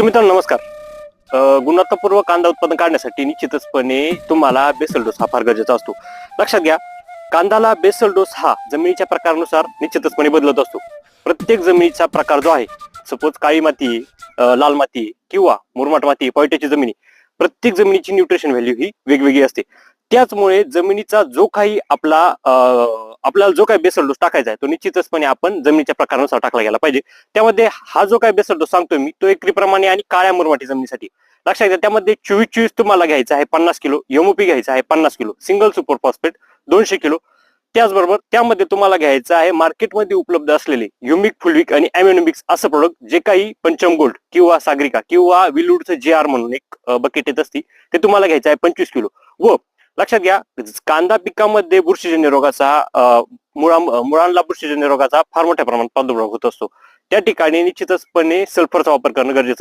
शेतकरी मित्रांनो नमस्कार. गुणवत्तापूर्वक कांदा उत्पादन काढण्यासाठी निश्चितचपणे तुम्हाला बेसल डोस हा फार गरजेचा असतो. लक्षात घ्या, कांद्याला बेसल डोस हा जमिनीच्या प्रकारानुसार निश्चितचपणे बदलत असतो. प्रत्येक जमिनीचा प्रकार जो आहे, सपोज काळी माती, लाल माती किंवा मुरमाड माती, पळट्याची जमिनी, प्रत्येक जमिनीची न्यूट्रिशन व्हॅल्यू ही वेगवेगळी असते. त्याचमुळे जमिनीचा जो काही आपल्याला जो काही बेसल डोस टाकायचा आहे तो निश्चितचपणे आपण जमिनीच्या प्रकारानुसार टाकला गेला पाहिजे. त्यामध्ये हा जो काही बेसल डोस सांगतोय मी तो एकरीप्रमाणे आणि काळ्या मुरमाटी जमिनीसाठी. लक्षात घ्या, त्यामध्ये 24-24 तुम्हाला घ्यायचा आहे 50 किलो, एमओपी घ्यायचा आहे 50 kilo, single super phosphate 200 kilo. त्याचबरोबर त्यामध्ये तुम्हाला घ्यायचं आहे मार्केटमध्ये उपलब्ध असलेले ह्युमिक, फुलविक आणि अॅम्युनोमिक्स असं प्रोडक्ट, जे काही पंचम गोल्ड किंवा सागरिका किंवा विलवूडचं JR म्हणून एक बकेट येत असते, ते तुम्हाला घ्यायचं आहे 25 किलो. व लक्षात घ्या, कांदा पिकामध्ये बुरशीजन्य रोगाचा मुळांना बुरशीजन्य रोगाचा फार मोठ्या प्रमाणात प्रादुर्भाव होत असतो. त्या ठिकाणी निश्चितचपणे सल्फरचा वापर करणं गरजेचं